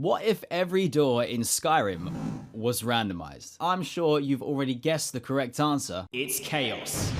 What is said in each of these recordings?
What if every door in Skyrim was randomized? I'm sure you've already guessed the correct answer. It's chaos.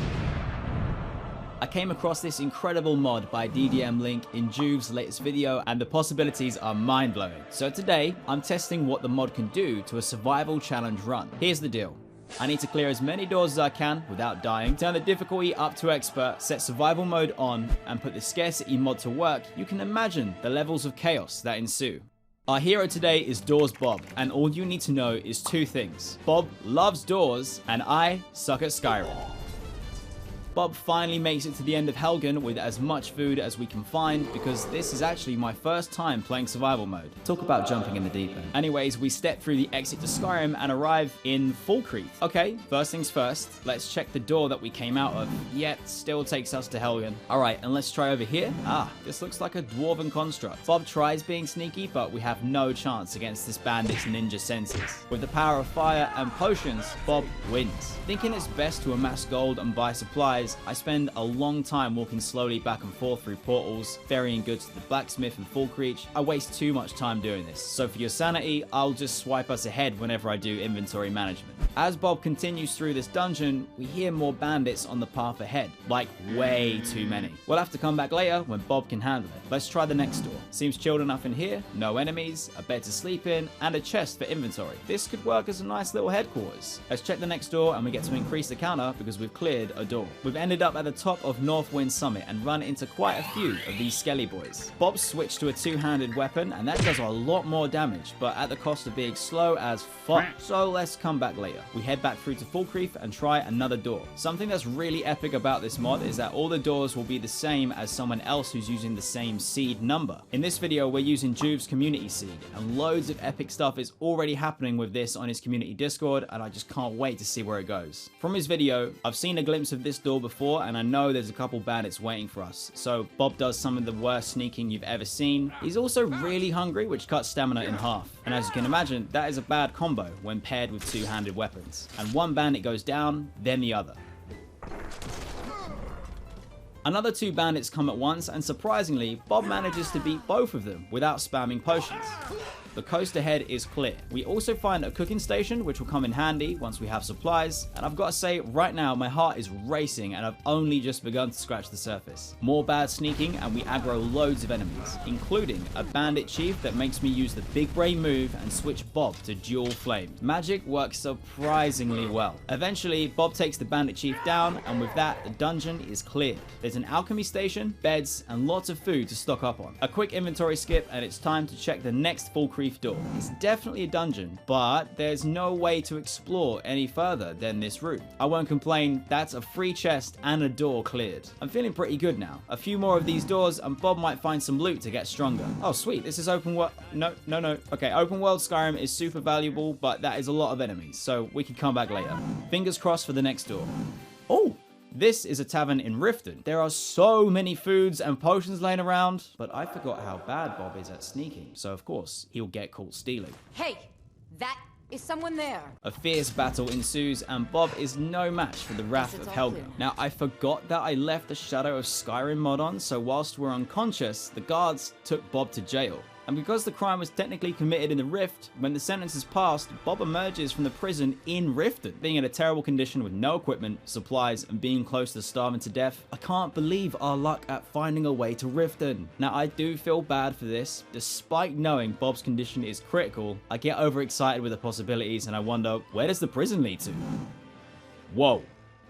I came across this incredible mod by DDMLink in Joov's latest video, and the possibilities are mind-blowing. So today, I'm testing what the mod can do to a survival challenge run. Here's the deal. I need to clear as many doors as I can without dying, turn the difficulty up to expert, set survival mode on, and put the scarcity mod to work. You can imagine the levels of chaos that ensue. Our hero today is Doors Bob, and all you need to know is two things. Bob loves doors, and I suck at Skyrim. Bob finally makes it to the end of Helgen with as much food as we can find, because this is actually my first time playing survival mode. Talk about jumping in the deep end. Anyways, we step through the exit to Skyrim and arrive in Falkreath. Okay, first things first, let's check the door that we came out of. Yet, still takes us to Helgen. Alright, and let's try over here. This looks like a dwarven construct. Bob tries being sneaky, but we have no chance against this bandit's ninja senses. With the power of fire and potions, Bob wins. Thinking it's best to amass gold and buy supplies, I spend a long time walking slowly back and forth through portals, ferrying goods to the blacksmith and Falkreath. I waste too much time doing this, so for your sanity, I'll just swipe us ahead whenever I do inventory management. As Bob continues through this dungeon, we hear more bandits on the path ahead, like way too many. We'll have to come back later when Bob can handle it. Let's try the next door. Seems chilled enough in here, no enemies, a bed to sleep in, and a chest for inventory. This could work as a nice little headquarters. Let's check the next door and we get to increase the counter because we've cleared a door. We've ended up at the top of Northwind Summit and run into quite a few of these skelly boys. Bob switched to a two-handed weapon and that does a lot more damage, but at the cost of being slow as fuck. So let's come back later. We head back through to Falkreath and try another door. Something that's really epic about this mod is that all the doors will be the same as someone else who's using the same seed number. In this video, we're using Joov's community seed, and loads of epic stuff is already happening with this on his community Discord, and I just can't wait to see where it goes. From his video, I've seen a glimpse of this door before, and I know there's a couple bandits waiting for us. So Bob does some of the worst sneaking you've ever seen. He's also really hungry, which cuts stamina in half. And as you can imagine, that is a bad combo when paired with two-handed weapons. And one bandit goes down, then the other. Another two bandits come at once, and surprisingly, Bob manages to beat both of them without spamming potions. The coast ahead is clear. We also find a cooking station, which will come in handy once we have supplies. And I've got to say, right now, my heart is racing and I've only just begun to scratch the surface. More bad sneaking and we aggro loads of enemies, including a bandit chief that makes me use the big brain move and switch Bob to dual flame. Magic works surprisingly well. Eventually, Bob takes the bandit chief down, and with that, the dungeon is cleared. There's an alchemy station, beds, and lots of food to stock up on. A quick inventory skip, and it's time to check the next Falkreath door. It's definitely a dungeon, but there's no way to explore any further than this route. I won't complain, that's a free chest and a door cleared. I'm feeling pretty good now. A few more of these doors and Bob might find some loot to get stronger. Oh sweet, this is open world. No. Okay, open world Skyrim is super valuable, but that is a lot of enemies, so we can come back later. Fingers crossed for the next door. Oh! This is a tavern in Riften. There are so many foods and potions laying around, but I forgot how bad Bob is at sneaking, so of course, he'll get caught stealing. Hey, that is someone there. A fierce battle ensues, and Bob is no match for the wrath of Helgen. Now, I forgot that I left the Shadow of Skyrim mod on, so whilst we're unconscious, the guards took Bob to jail. And because the crime was technically committed in the Rift, when the sentence is passed, Bob emerges from the prison in Riften. Being in a terrible condition with no equipment, supplies, and being close to starving to death, I can't believe our luck at finding a way to Riften. Now, I do feel bad for this. Despite knowing Bob's condition is critical, I get overexcited with the possibilities and I wonder, where does the prison lead to? Whoa.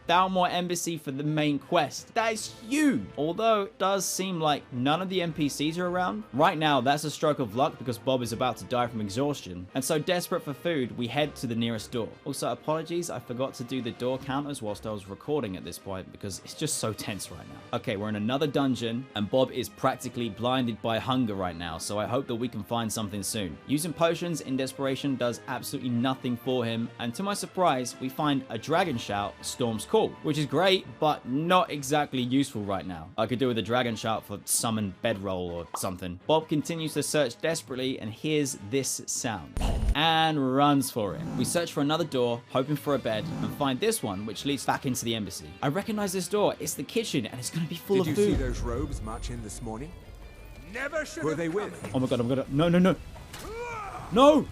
Thalmor Embassy for the main quest. That is huge! Although it does seem like none of the NPCs are around. Right now, that's a stroke of luck because Bob is about to die from exhaustion. And so desperate for food, we head to the nearest door. Also, apologies, I forgot to do the door counters whilst I was recording at this point because it's just so tense right now. Okay, we're in another dungeon and Bob is practically blinded by hunger right now, so I hope that we can find something soon. Using potions in desperation does absolutely nothing for him, and to my surprise, we find a dragon shout, Storm's Call, which is great, but not exactly useful right now. I could do with a dragon shout for summon bedroll or something. Bob continues to search desperately and hears this sound and runs for it. We search for another door, hoping for a bed, and find this one, which leads back into the embassy. I recognize this door. It's the kitchen, and it's going to be full of food. Did you see those robes march in this morning? Never should. Were they with? Oh my god, I'm gonna... No. No!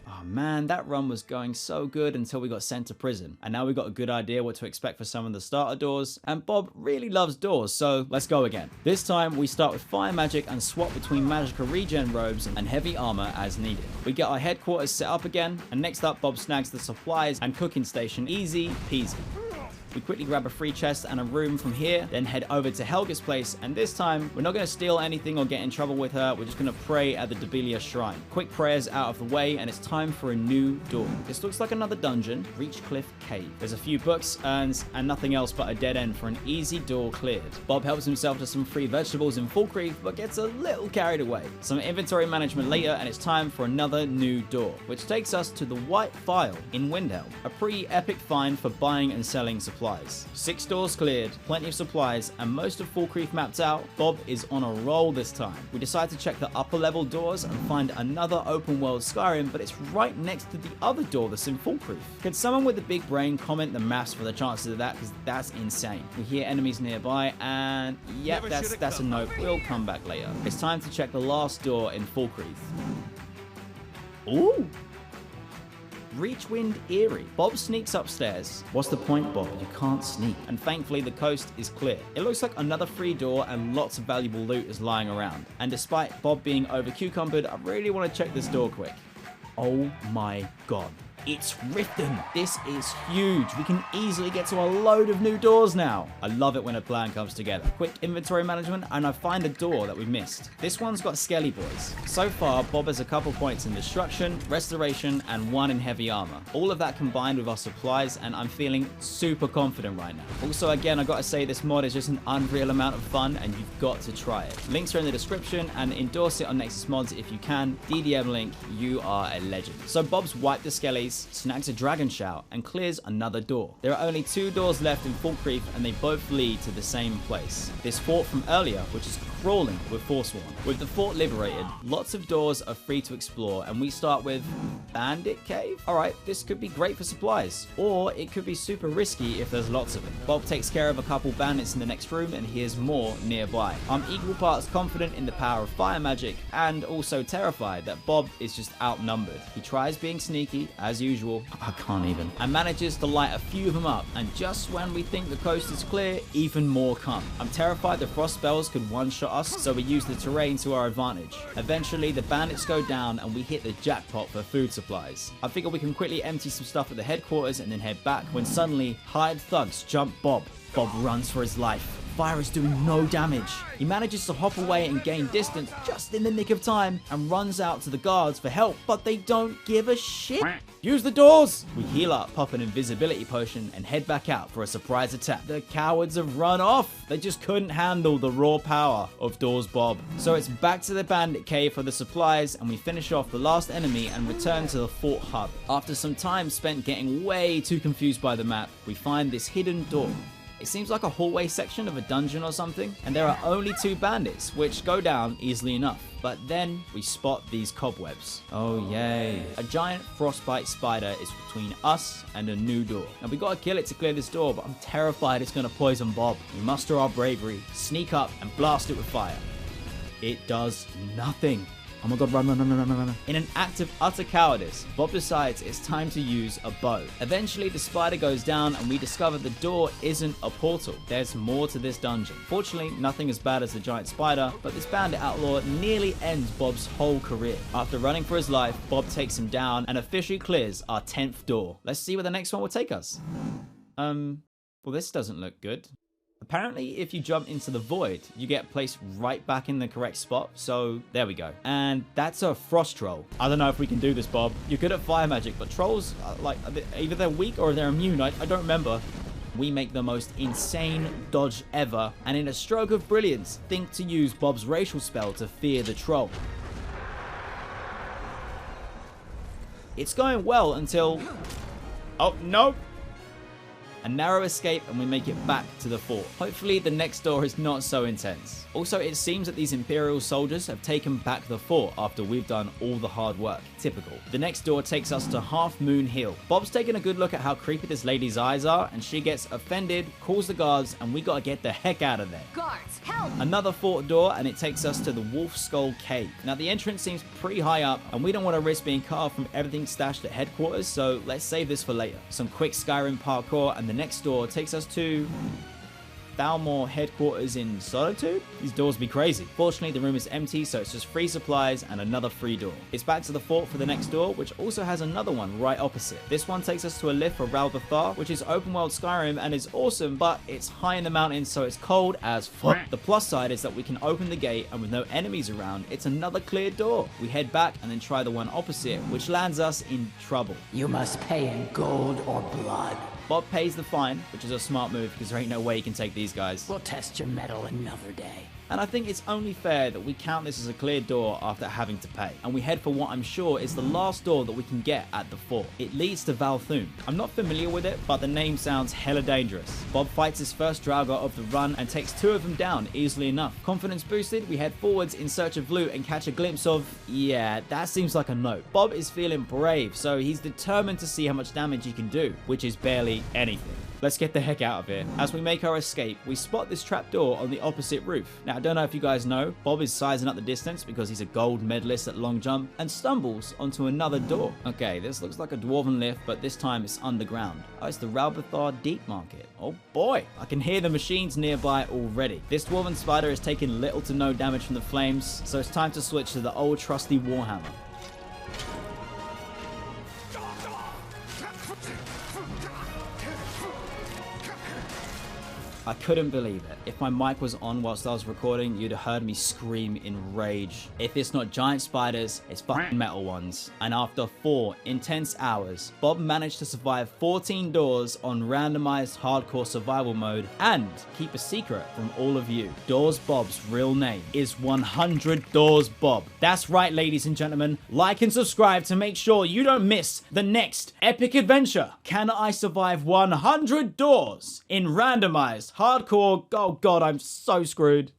Oh man, that run was going so good until we got sent to prison. And now we got a good idea what to expect for some of the starter doors. And Bob really loves doors, so let's go again. This time we start with fire magic and swap between magical regen robes and heavy armor as needed. We get our headquarters set up again, and next up Bob snags the supplies and cooking station. Easy peasy. We quickly grab a free chest and a room from here, then head over to Helga's place, and this time, we're not going to steal anything or get in trouble with her, we're just going to pray at the Debelia Shrine. Quick prayers out of the way, and it's time for a new door. This looks like another dungeon, Reachcliff Cave. There's a few books, urns, and nothing else but a dead end for an easy door cleared. Bob helps himself to some free vegetables in Falkreath, but gets a little carried away. Some inventory management later, and it's time for another new door, which takes us to the White Phial in Windhelm. A pretty epic find for buying and selling supplies. 6 doors cleared, plenty of supplies, and most of Falkreath mapped out. Bob is on a roll this time. We decide to check the upper level doors and find another open world Skyrim, but it's right next to the other door that's in Falkreath. Could someone with a big brain comment the maths for the chances of that, because that's insane. We hear enemies nearby, and yep, that's a note. We'll come back later. It's time to check the last door in Falkreath. Ooh! Reachwind Eyrie. Bob sneaks upstairs. What's the point, Bob? You can't sneak. And thankfully, the coast is clear. It looks like another free door and lots of valuable loot is lying around. And despite Bob being over-cucumbered, I really want to check this door quick. Oh my god. It's Riften. This is huge. We can easily get to a load of new doors now. I love it when a plan comes together. Quick inventory management, and I find a door that we missed. This one's got Skelly Boys. So far, Bob has a couple points in destruction, restoration, and 1 in heavy armor. All of that combined with our supplies, and I'm feeling super confident right now. Also, again, I gotta say this mod is just an unreal amount of fun, and you've got to try it. Links are in the description, and endorse it on Nexus Mods if you can. DDMLink, you are a legend. So Bob's wiped the Skellies, snags a dragon shout, and clears another door. There are only 2 doors left in Falkreath, and they both lead to the same place. This fort from earlier, which is crawling with Forsworn. With the fort liberated, lots of doors are free to explore, and we start with Bandit Cave? Alright, this could be great for supplies, or it could be super risky if there's lots of them. Bob takes care of a couple bandits in the next room, and hears more nearby. I'm equal parts confident in the power of fire magic, and also terrified that Bob is just outnumbered. He tries being sneaky, as usual, I can't even, and manages to light a few of them up, and just when we think the coast is clear, even more come. I'm terrified the frost spells could one-shot us, so we use the terrain to our advantage. Eventually, the bandits go down, and we hit the jackpot for food supplies. I figure we can quickly empty some stuff at the headquarters and then head back, when suddenly, hired thugs jump Bob. Bob runs for his life. Fire is doing no damage. He manages to hop away and gain distance just in the nick of time and runs out to the guards for help, but they don't give a shit. Use the doors! We heal up, pop an invisibility potion, and head back out for a surprise attack. The cowards have run off. They just couldn't handle the raw power of Doors Bob. So it's back to the bandit cave for the supplies, and we finish off the last enemy and return to the fort hub. After some time spent getting way too confused by the map, we find this hidden door. It seems like a hallway section of a dungeon or something, and there are only 2 bandits, which go down easily enough. But then we spot these cobwebs. Oh yay. A giant frostbite spider is between us and a new door. Now we gotta kill it to clear this door, but I'm terrified it's gonna poison Bob. We muster our bravery, sneak up, and blast it with fire. It does nothing. Oh my god, run, run, run, run, run, run. In an act of utter cowardice, Bob decides it's time to use a bow. Eventually, the spider goes down and we discover the door isn't a portal. There's more to this dungeon. Fortunately, nothing as bad as the giant spider, but this bandit outlaw nearly ends Bob's whole career. After running for his life, Bob takes him down and officially clears our 10th door. Let's see where the next one will take us. Well, this doesn't look good. Apparently, if you jump into the void, you get placed right back in the correct spot. So there we go. And that's a frost troll. I don't know if we can do this, Bob. You're good at fire magic, but trolls, either they're weak or they're immune. I don't remember. We make the most insane dodge ever. And in a stroke of brilliance, think to use Bob's racial spell to fear the troll. It's going well until... Oh, no. A narrow escape and we make it back to the fort. Hopefully the next door is not so intense. Also, it seems that these Imperial soldiers have taken back the fort after we've done all the hard work. Typical. The next door takes us to Half Moon Hill. Bob's taking a good look at how creepy this lady's eyes are, and she gets offended, calls the guards, and we gotta get the heck out of there. Guards, help! Another fort door, and it takes us to the Wolf Skull Cave. Now the entrance seems pretty high up, and we don't want to risk being cut off from everything stashed at headquarters, so let's save this for later. Some quick Skyrim parkour, and the next door takes us to Thalmor headquarters in Solitude? These doors be crazy. Fortunately, the room is empty, so it's just free supplies and another free door. It's back to the fort for the next door, which also has another one right opposite. This one takes us to a lift for Ralbathar, which is open world Skyrim and is awesome, but it's high in the mountains, so it's cold as fuck. The plus side is that we can open the gate, and with no enemies around, it's another clear door. We head back and then try the one opposite, which lands us in trouble. You must pay in gold or blood. Bob pays the fine, which is a smart move because there ain't no way you can take these guys. We'll test your mettle another day. And I think it's only fair that we count this as a clear door after having to pay. And we head for what I'm sure is the last door that we can get at the fort. It leads to Valthun. I'm not familiar with it, but the name sounds hella dangerous. Bob fights his first Draugr of the run and takes 2 of them down easily enough. Confidence boosted, we head forwards in search of loot and catch a glimpse of, yeah, that seems like a note. Bob is feeling brave, so he's determined to see how much damage he can do, which is barely anything. Let's get the heck out of here. As we make our escape, we spot this trapdoor on the opposite roof. Now, I don't know if you guys know, Bob is sizing up the distance because he's a gold medalist at long jump and stumbles onto another door. Okay, this looks like a dwarven lift, but this time it's underground. Oh, it's the Ralbathar Deep Market. Oh boy, I can hear the machines nearby already. This dwarven spider is taking little to no damage from the flames, so it's time to switch to the old trusty Warhammer. I couldn't believe it. If my mic was on whilst I was recording, you'd have heard me scream in rage. If it's not giant spiders, it's fucking metal ones. And after 4 intense hours, Bob managed to survive 14 doors on randomized hardcore survival mode and keep a secret from all of you. Doors Bob's real name is 100 Doors Bob. That's right, ladies and gentlemen. Like and subscribe to make sure you don't miss the next epic adventure. Can I survive 100 doors in randomized hardcore? Oh god, I'm so screwed.